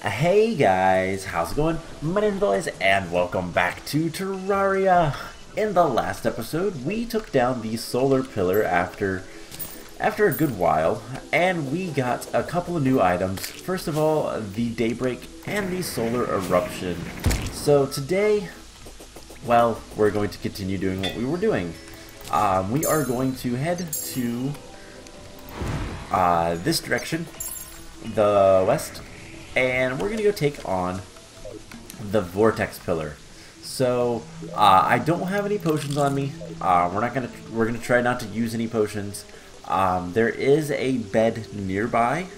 Hey guys, how's it going? My name is Boys, and welcome back to Terraria. In the last episode, we took down the Solar Pillar after a good while, and we got a couple of new items. First of all, the Daybreak and the Solar Eruption. So today, well, we're going to continue doing what we were doing. We are going to head to this direction, the west, and we're gonna go take on the Vortex Pillar. So I don't have any potions on me. We're gonna try not to use any potions. There is a bed nearby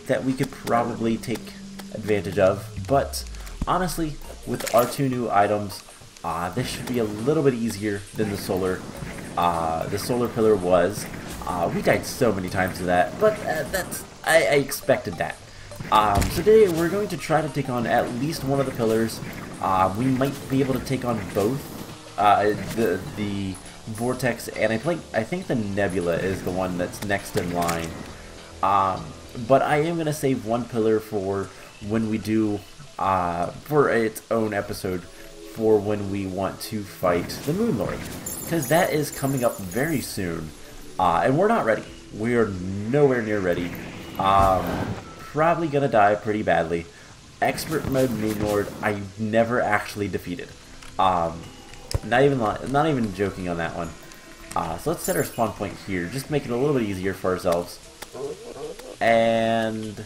that we could probably take advantage of, but honestly, with our two new items, this should be a little bit easier than the Solar Pillar was. We died so many times to that, but I expected that. So today we're going to try to take on at least one of the pillars. We might be able to take on both the Vortex, and I think the Nebula is the one that's next in line. But I am going to save one pillar for when we do, for its own episode, for when we want to fight the Moon Lord, because that is coming up very soon. And we're not ready. We are nowhere near ready. Probably gonna die pretty badly. Expert mode Moon Lord, I never actually defeated. Not even joking on that one. So let's set our spawn point here, just make it a little bit easier for ourselves. And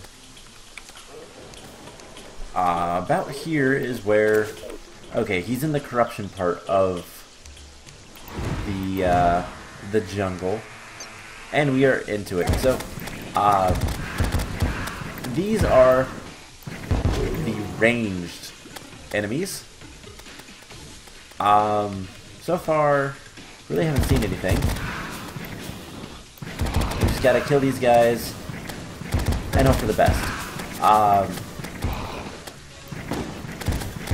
about here is where, okay, he's in the corruption part of the jungle, and we are into it. So these are the ranged enemies. So far, really haven't seen anything. We just gotta kill these guys and hope for the best.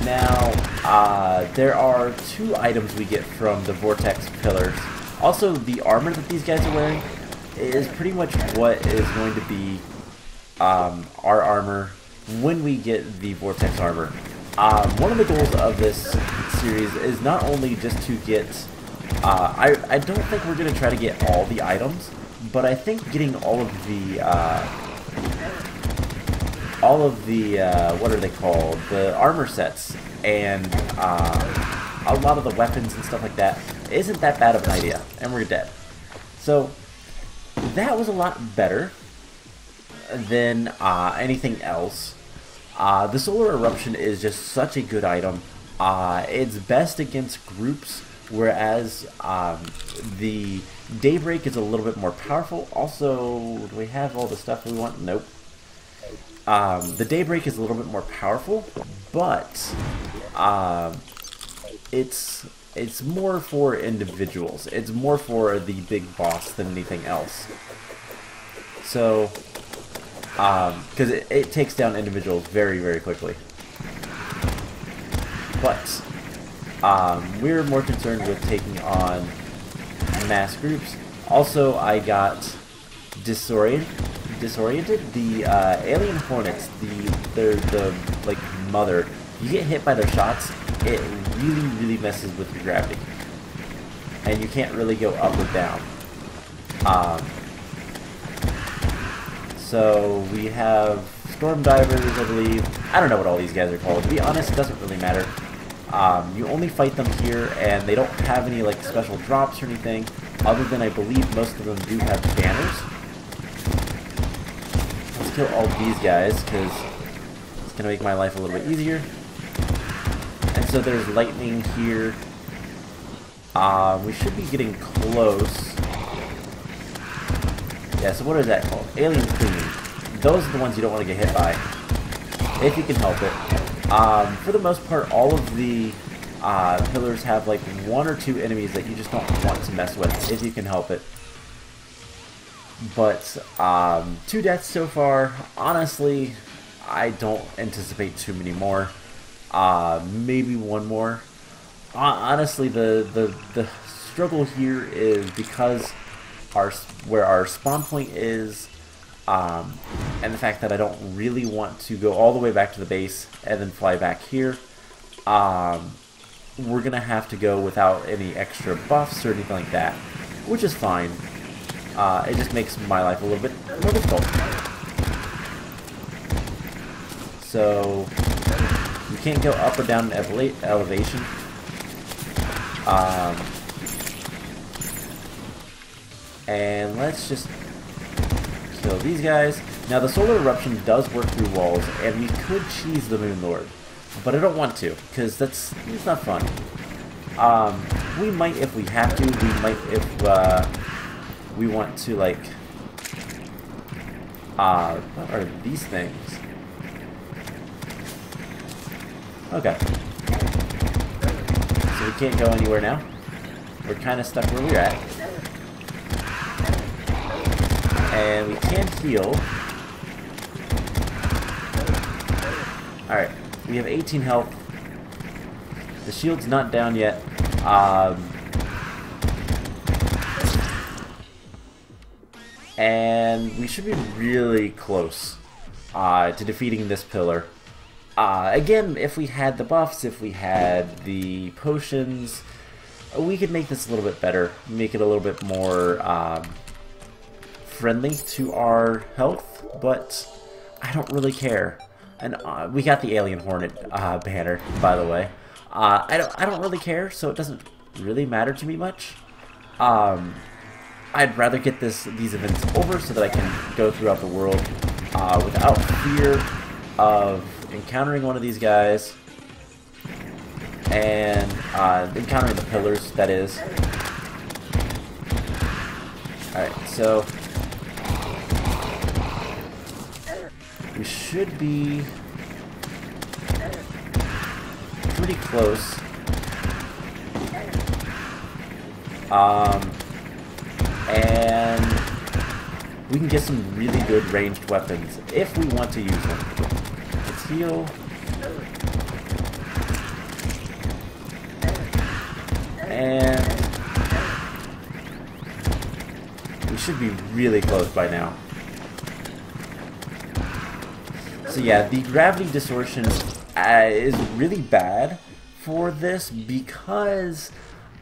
Now, there are two items we get from the Vortex Pillars. Also, the armor that these guys are wearing is pretty much what is going to be our armor when we get the Vortex armor. One of the goals of this series is not only just to get, I don't think we're going to try to get all the items, but I think getting all of the, what are they called, the armor sets, and a lot of the weapons and stuff like that isn't that bad of an idea, and we're dead. So that was a lot better than anything else. The Solar Eruption is just such a good item. It's best against groups, whereas the Daybreak is a little bit more powerful. Also, do we have all the stuff we want? Nope. The Daybreak is a little bit more powerful, but it's more for individuals. It's more for the big boss than anything else. So, because it takes down individuals very, very quickly. But we're more concerned with taking on mass groups. Also, I got disoriented. The alien hornets, the like mother. You get hit by their shots, it really, really messes with your gravity, and you can't really go up or down. So we have storm divers, I believe. I don't know what all these guys are called. To be honest, it doesn't really matter. You only fight them here, and they don't have any like special drops or anything, other than I believe most of them do have banners. Let's kill all these guys, because it's going to make my life a little bit easier. And so there's lightning here. We should be getting close. Yeah, so what is that called? Alien Queen. Those are the ones you don't want to get hit by, if you can help it. For the most part, all of the pillars have like one or two enemies that you just don't want to mess with, if you can help it. But 2 deaths so far. Honestly, I don't anticipate too many more. Maybe one more. Honestly, the struggle here is because where our spawn point is, and the fact that I don't really want to go all the way back to the base and then fly back here, we're going to have to go without any extra buffs or anything like that, which is fine. It just makes my life a little bit more difficult. So, you can't go up or down in elevation. And let's just kill these guys. Now the solar eruption does work through walls, and we could cheese the Moon Lord, but I don't want to, because it's not fun. We might if we have to. We might if we want to, like, what are these things? Okay. So we can't go anywhere now. We're kind of stuck where we're at. And we can heal. Alright, we have 18 health. The shield's not down yet. And we should be really close to defeating this pillar. Again, if we had the buffs, if we had the potions, we could make this a little bit better. Make it a little bit more friendly to our health, but I don't really care. And we got the Alien Hornet banner, by the way. I don't really care, so it doesn't really matter to me much. I'd rather get these events over so that I can go throughout the world without fear of encountering one of these guys and encountering the pillars, that is. Alright, so we should be pretty close. And we can get some really good ranged weapons if we want to use them. Let's heal. And we should be really close by now. So yeah, the gravity distortion is really bad for this because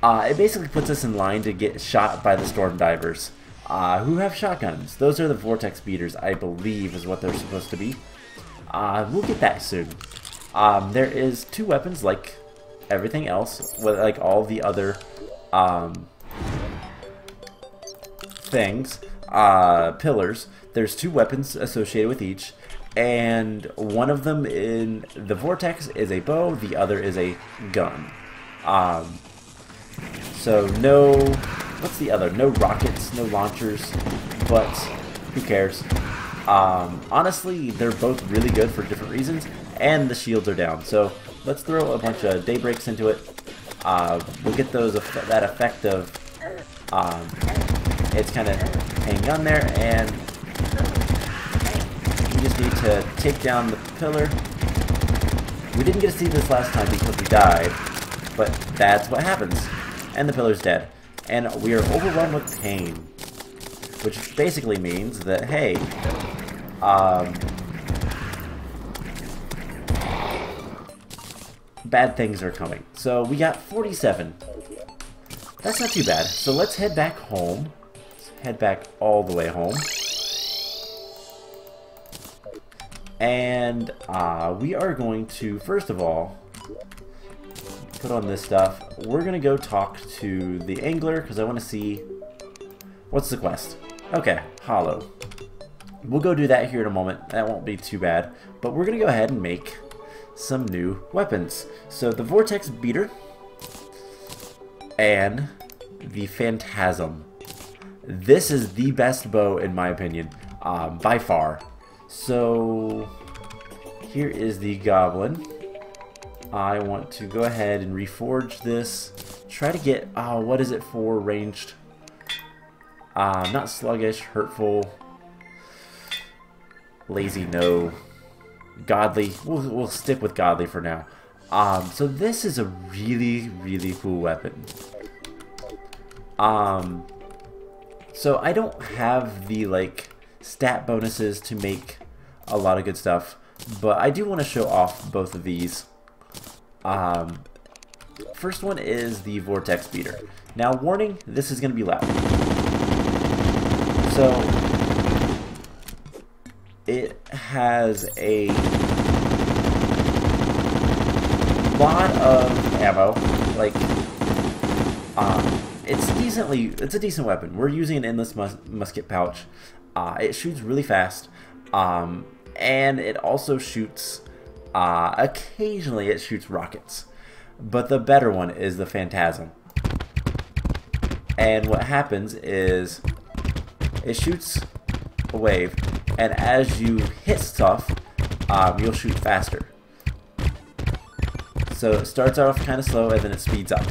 it basically puts us in line to get shot by the storm divers who have shotguns. Those are the vortex beaters, I believe, is what they're supposed to be. We'll get that soon. There is 2 weapons, like everything else, like all the other things, pillars. There's 2 weapons associated with each, and one of them in the vortex is a bow, the other is a gun. So no, what's the other? No rockets, no launchers, but who cares? Honestly, they're both really good for different reasons, and the shields are down. So let's throw a bunch of daybreaks into it. We'll get that effect of it's kind of hanging on there, and we just need to take down the pillar. We didn't get to see this last time because we died, but that's what happens. And the pillar's dead. And we are overrun with pain, which basically means that, hey, bad things are coming. So we got 47. That's not too bad. So let's head back home. Let's head back all the way home. And we are going to, first of all, put on this stuff. We're going to go talk to the angler because I want to see what's the quest. Okay, hollow. We'll go do that here in a moment. That won't be too bad. But we're going to go ahead and make some new weapons. So the Vortex Beater and the Phantasm. This is the best bow in my opinion, by far. So here is the Goblin. I want to go ahead and reforge this. Try to get, what is it for ranged? Not sluggish, hurtful, lazy, no. Godly, we'll stick with godly for now. So this is a really, really cool weapon. So I don't have the, like, stat bonuses to make a lot of good stuff. But I do want to show off both of these. First one is the Vortex Pillar. Now, warning, this is going to be loud. So, it has a lot of ammo. Like, it's a decent weapon. We're using an endless musket pouch. It shoots really fast, and it also shoots. Occasionally, it shoots rockets. But the better one is the Phantasm. And what happens is it shoots a wave, and as you hit stuff, you'll shoot faster. So it starts off kind of slow, and then it speeds up.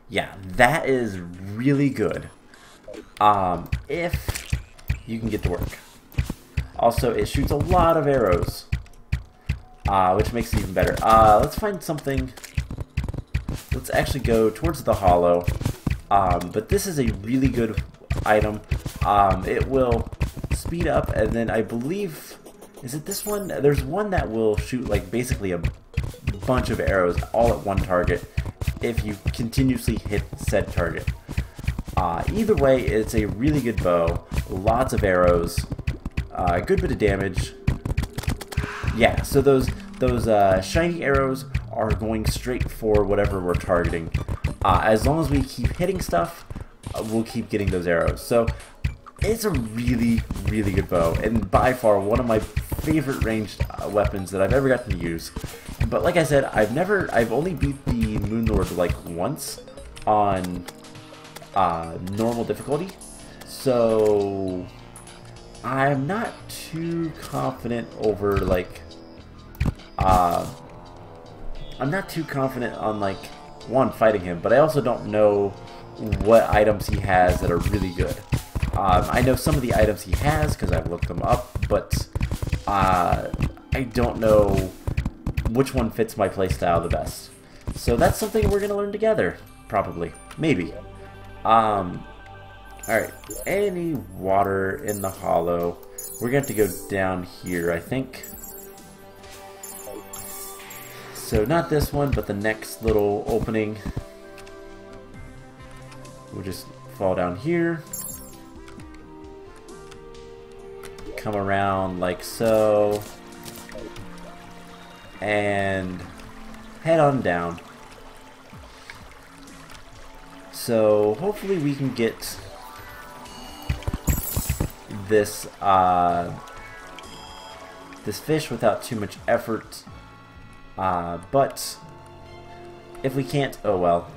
Yeah, that is really good. If you can get to work. Also, it shoots a lot of arrows. Which makes it even better. Let's find something. Let's actually go towards the hollow. But this is a really good item. It will speed up, and then I believe, is it this one? There's one that will shoot like basically a bunch of arrows all at one target if you continuously hit said target. Either way, it's a really good bow. Lots of arrows. A good bit of damage. Yeah, so those shiny arrows are going straight for whatever we're targeting. As long as we keep hitting stuff, we'll keep getting those arrows. So it's a really, really good bow, and by far one of my favorite ranged weapons that I've ever gotten to use. But like I said, I've only beat the Moon Lord like once on normal difficulty, so I'm not too confident over like I'm not too confident on like fighting him, but I also don't know what items he has that are really good. I know some of the items he has because I've looked them up, but I don't know which one fits my playstyle the best. So that's something we're gonna learn together, probably, maybe. Alright, any water in the hollow? We're going to have to go down here, I think. So not this one, but the next little opening. We'll just fall down here. Come around like so. And head on down. So hopefully we can get this this fish without too much effort. But if we can't, oh well.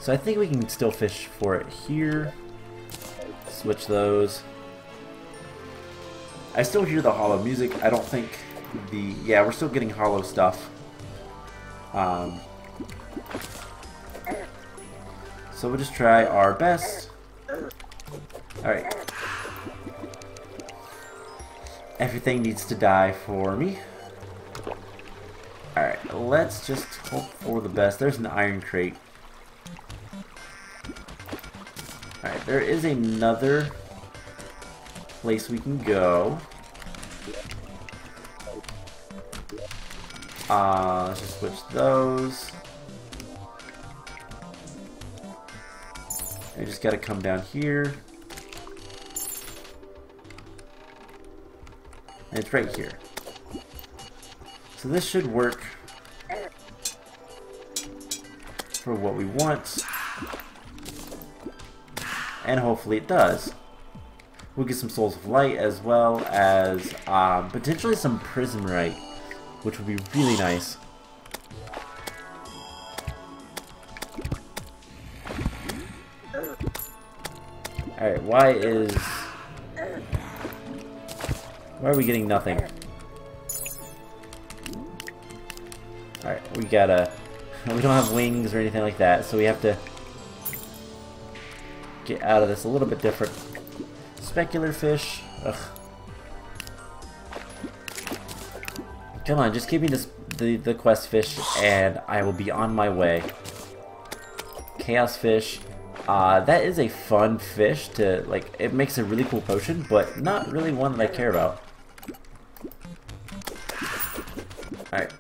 So I think we can still fish for it here. Switch those. I still hear the hollow music. I don't think the... Yeah, we're still getting hollow stuff. So we'll just try our best. Alright. Everything needs to die for me. Alright, let's just hope for the best. There's an iron crate. Alright, there is another place we can go. Let's just switch those. I just gotta come down here. And it's right here. So this should work for what we want. And hopefully it does. We'll get some Souls of Light as well as potentially some Prismrite, which would be really nice. Alright, why are we getting nothing? Alright, we don't have wings or anything like that, so we have to get out of this a little bit different. Specular fish. Ugh. Come on, just give me the quest fish and I will be on my way. Chaos fish. That is a fun fish to, like, it makes a really cool potion, but not really one that I care about. Alright,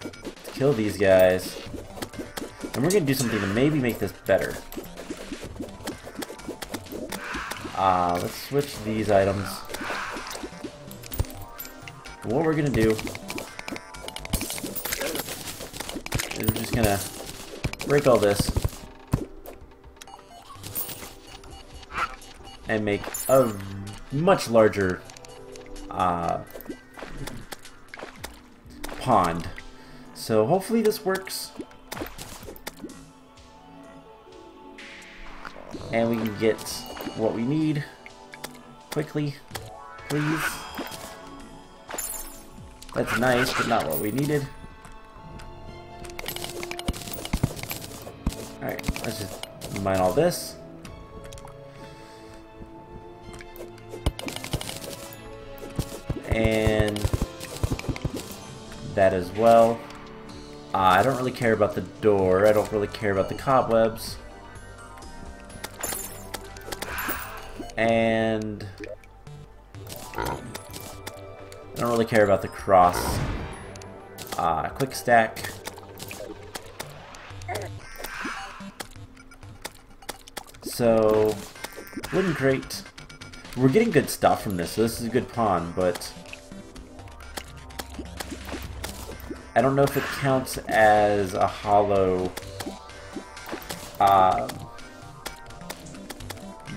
kill these guys. And we're gonna do something to maybe make this better. Let's switch these items. What we're gonna do is we're just gonna break all this and make a much larger pond. So hopefully this works. And we can get what we need quickly, please. That's nice, but not what we needed. Alright, let's just mine all this. And that as well. I don't really care about the door. I don't really care about the cobwebs. And I don't really care about the cross. Quick stack. So, wooden crate. We're getting good stuff from this, so this is a good pond, but I don't know if it counts as a hollow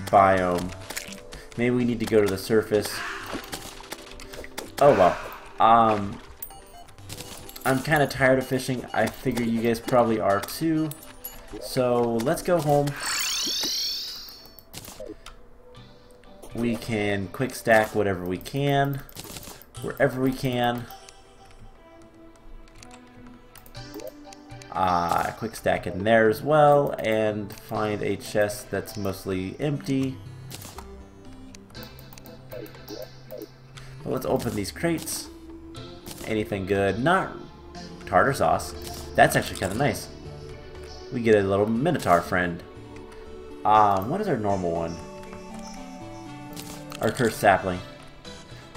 biome. Maybe we need to go to the surface. Oh well. I'm kind of tired of fishing. I figure you guys probably are too. So let's go home. We can quick stack whatever we can, wherever we can. Quick stack in there as well, and find a chest that's mostly empty. But let's open these crates. Anything good? Not tartar sauce. That's actually kind of nice. We get a little minotaur friend. What is our normal one? Our cursed sapling.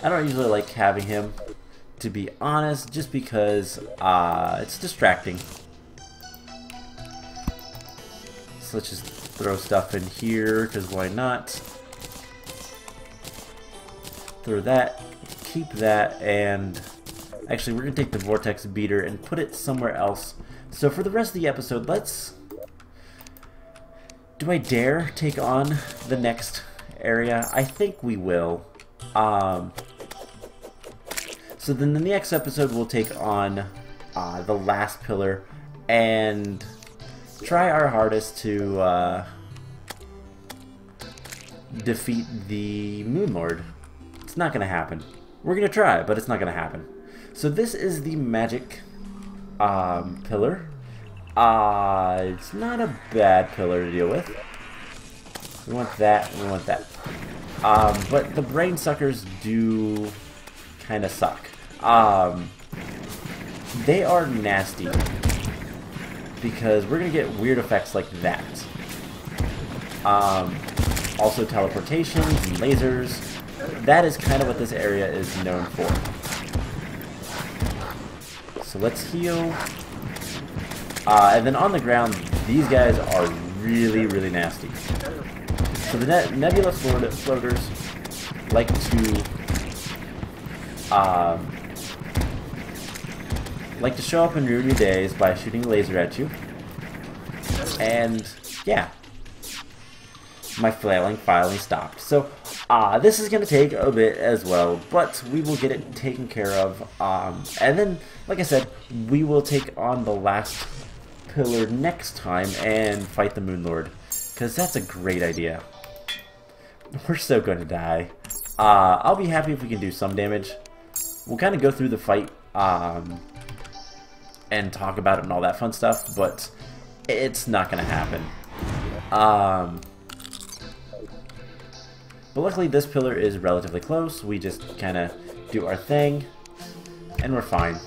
I don't usually like having him, to be honest, just because it's distracting. So let's just throw stuff in here, because why not? Throw that, keep that, and actually we're going to take the Vortex Beater and put it somewhere else. So for the rest of the episode, let's... Do I dare take on the next area? I think we will. So then in the next episode we'll take on the last pillar and try our hardest to defeat the Moon Lord. It's not gonna happen. We're gonna try, but it's not gonna happen. So this is the magic pillar. It's not a bad pillar to deal with. We want that, we want that. But the brain suckers do kind of suck. They are nasty because we're gonna get weird effects like that. Also teleportations and lasers. That is kind of what this area is known for. So let's heal. And then on the ground, these guys are really, really nasty. So the Nebula floaters like to show up and ruin your days by shooting a laser at you. And yeah, my flailing finally stopped. So this is going to take a bit as well, but we will get it taken care of. And then, like I said, we will take on the last pillar next time and fight the Moon Lord, because that's a great idea. We're so going to die. I'll be happy if we can do some damage. We'll kind of go through the fight and talk about it and all that fun stuff, but it's not going to happen. But luckily this pillar is relatively close. We just kind of do our thing and we're fine.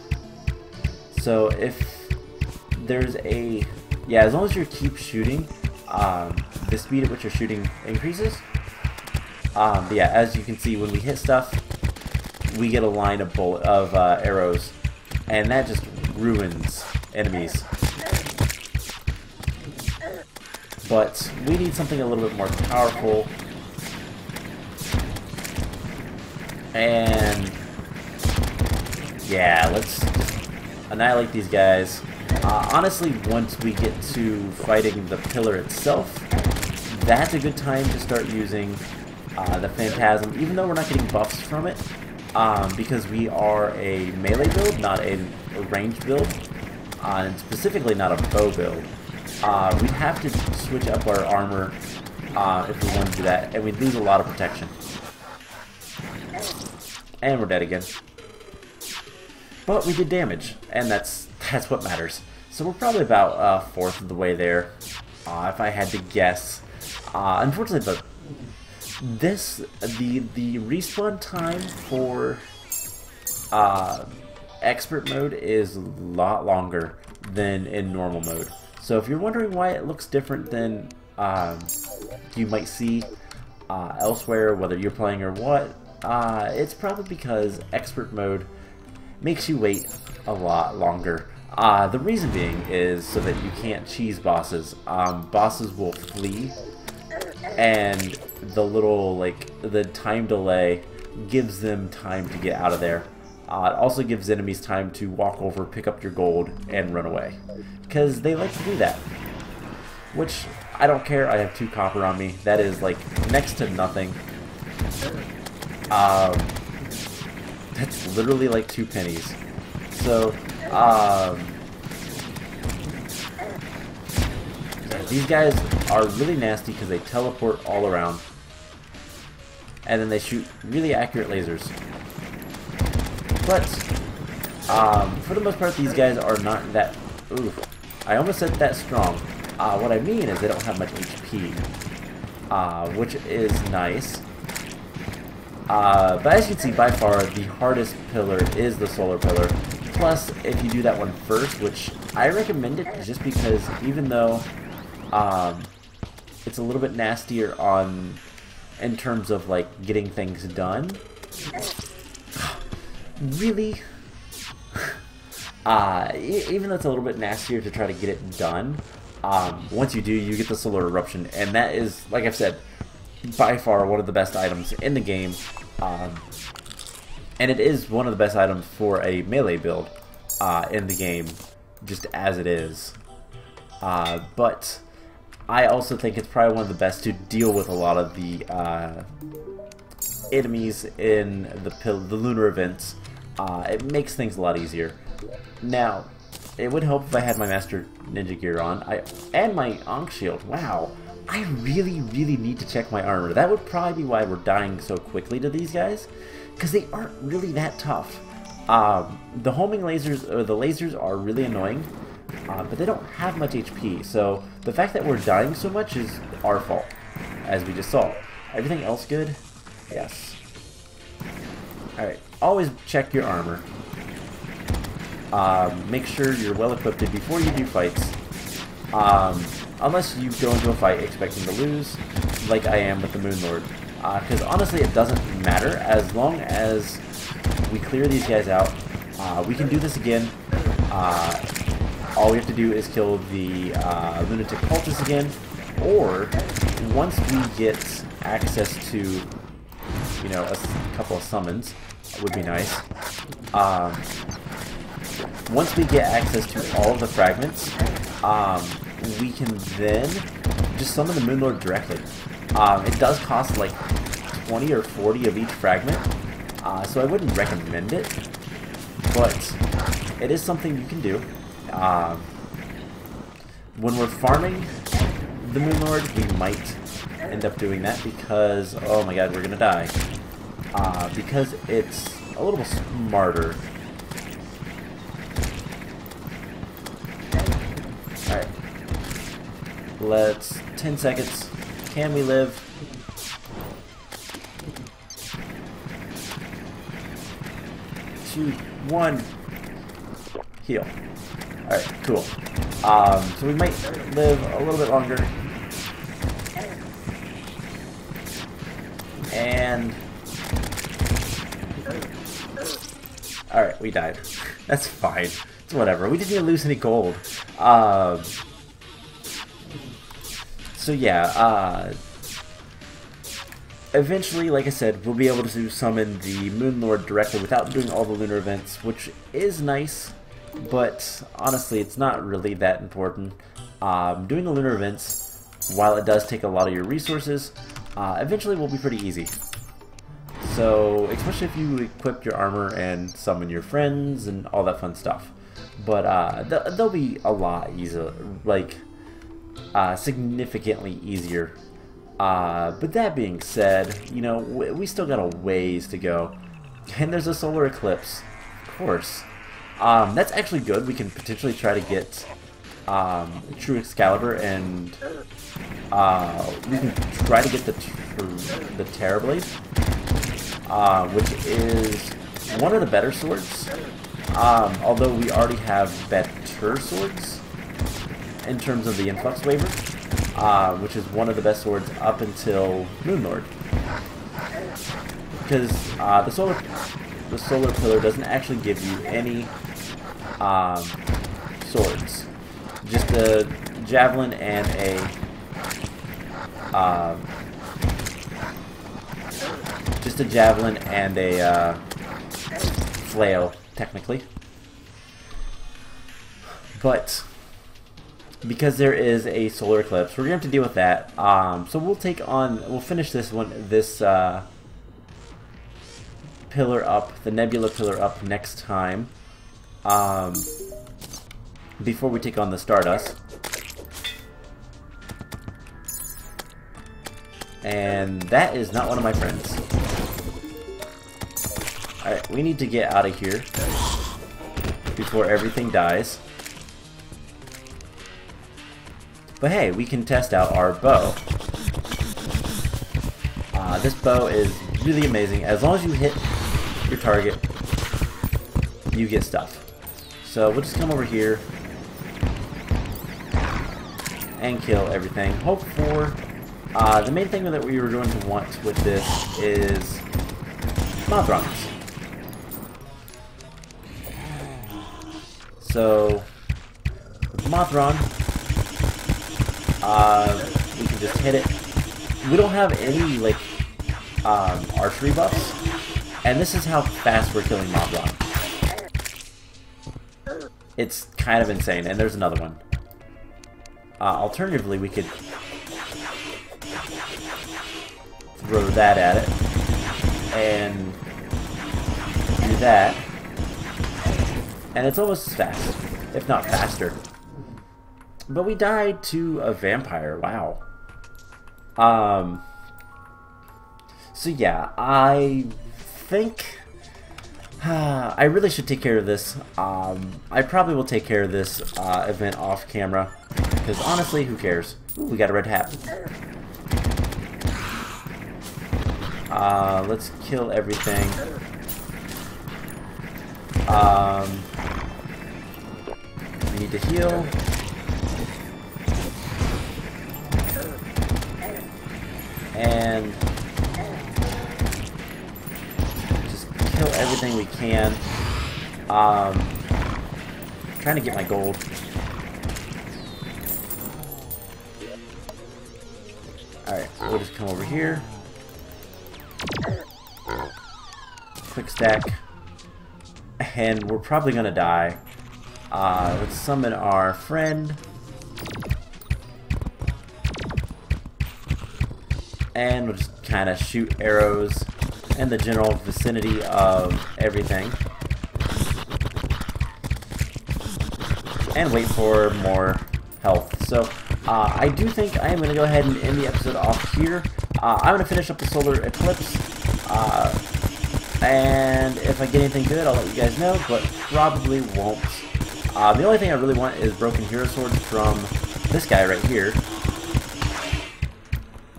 So if there's a... Yeah, as long as you keep shooting, the speed at which you're shooting increases. But yeah, as you can see, when we hit stuff, we get a line of arrows, and that just ruins enemies. But we need something a little bit more powerful. And yeah, let's just annihilate these guys. Honestly, once we get to fighting the pillar itself, that's a good time to start using the Phantasm, even though we're not getting buffs from it, because we are a melee build, not a ranged build, and specifically not a bow build. We'd have to switch up our armor if we want to do that, and we'd lose a lot of protection. And we're dead again. But we did damage, and that's what matters. So we're probably about a fourth of the way there, if I had to guess. Unfortunately, the respawn time for expert mode is a lot longer than in normal mode. So if you're wondering why it looks different than you might see elsewhere, whether you're playing or what, it's probably because expert mode makes you wait a lot longer. The reason being is so that you can't cheese bosses. Bosses will flee, and the time delay gives them time to get out of there. It also gives enemies time to walk over, pick up your gold, and run away. Because they like to do that. Which, I don't care, I have 2 copper on me. That is, like, next to nothing. That's literally like 2 pennies. So, these guys are really nasty because they teleport all around. And then they shoot really accurate lasers. But, for the most part, these guys are not that... Ooh, I almost said that strong. What I mean is they don't have much HP. Which is nice. But as you can see, by far, the hardest pillar is the Solar Pillar. Plus, if you do that one first, which I recommend it just because even though it's a little bit nastier in terms of like getting things done, really, even though it's a little bit nastier to try to get it done, once you do, you get the Solar Eruption, and that is, like I've said, by far one of the best items in the game, and it is one of the best items for a melee build in the game, just as it is. But I also think it's probably one of the best to deal with a lot of the enemies in the lunar events. It makes things a lot easier. Now, it would help if I had my Master Ninja gear on, and my Ankh shield. Wow. I really, really need to check my armor. That would probably be why we're dying so quickly to these guys, because they aren't really that tough. The homing lasers, or the lasers, are really annoying, but they don't have much HP, so the fact that we're dying so much is our fault, as we just saw. Everything else good? Yes. Alright, always check your armor. Make sure you're well equipped before you do fights. Unless you go into a fight expecting to lose, like I am with the Moon Lord. Because honestly, it doesn't matter. As long as we clear these guys out, we can do this again. All we have to do is kill the Lunatic Cultist again, or once we get access to, you know, a couple of summons, would be nice. Once we get access to all of the fragments, we can then just summon the Moon Lord directly. It does cost like 20 or 40 of each fragment, so I wouldn't recommend it, but it is something you can do. When we're farming the Moon Lord, we might end up doing that because, oh my god, we're gonna die. Because it's a little smarter. Alright. Let's... 10 seconds. Can we live? Two, one. Heal. Alright, cool. So we might live a little bit longer. And alright, we died. That's fine. It's whatever. We didn't even lose any gold. So yeah, eventually, like I said, we'll be able to summon the Moon Lord directly without doing all the lunar events, which is nice, but honestly, it's not really that important. Doing the lunar events, while it does take a lot of your resources, eventually will be pretty easy. So, especially if you equip your armor and summon your friends and all that fun stuff. But they'll be a lot easier, like significantly easier. But that being said, you know, we still got a ways to go. And there's a solar eclipse, of course. That's actually good. We can potentially try to get True Excalibur, and we can try to get the Terra Blade, which is one of the better swords. Although we already have better swords in terms of the influx waiver, which is one of the best swords up until Moon Lord, because the solar pillar doesn't actually give you any swords, just a javelin and a flail, technically. But because there is a solar eclipse, we're going to have to deal with that. So we'll finish this pillar up, the Nebula pillar up next time, before we take on the Stardust. And that is not one of my friends. Alright, we need to get out of here before everything dies. But hey, we can test out our bow. This bow is really amazing. As long as you hit your target, you get stuff. So we'll just come over here and kill everything. Hope for the main thing that we were going to want with this is Mothrons. So with Mothron, we can just hit it. We don't have any like archery buffs, and this is how fast we're killing Mothron. It's kind of insane. And there's another one. Alternatively, we could throw that at it and do that, and it's almost as fast, if not faster. But we died to a vampire. Wow. So yeah, I think I really should take care of this. I probably will take care of this event off camera, because honestly, who cares? Ooh, we got a red hat. Let's kill everything. We need to heal. And just kill everything we can. Trying to get my gold. Alright, we'll just come over here. Quick stack. And we're probably gonna die. Let's summon our friend. And we'll just kind of shoot arrows in the general vicinity of everything. And wait for more health. So, I do think I am going to go ahead and end the episode off here. I'm going to finish up the Solar Eclipse. And if I get anything good, I'll let you guys know, but probably won't. The only thing I really want is Broken Hero Swords from this guy right here.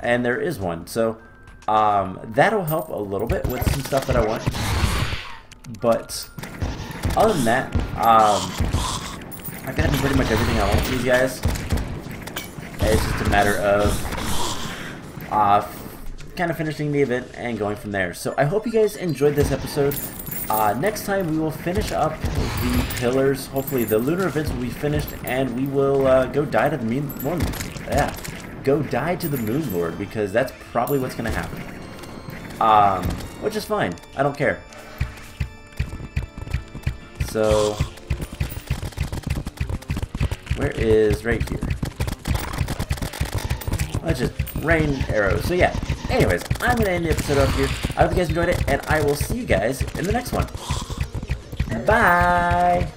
And there is one, so that'll help a little bit with some stuff that I want. But other than that, I've gotten pretty much everything I want with these guys. It's just a matter of kind of finishing the event and going from there. So I hope you guys enjoyed this episode. Next time we will finish up the pillars. Hopefully the lunar events will be finished, and we will go die to the moon. Yeah, go die to the Moon Lord, because that's probably what's going to happen. Which is fine. I don't care. So, where is right here? Let's just rain arrows. So yeah, anyways, I'm going to end the episode up here. I hope you guys enjoyed it, and I will see you guys in the next one. Bye!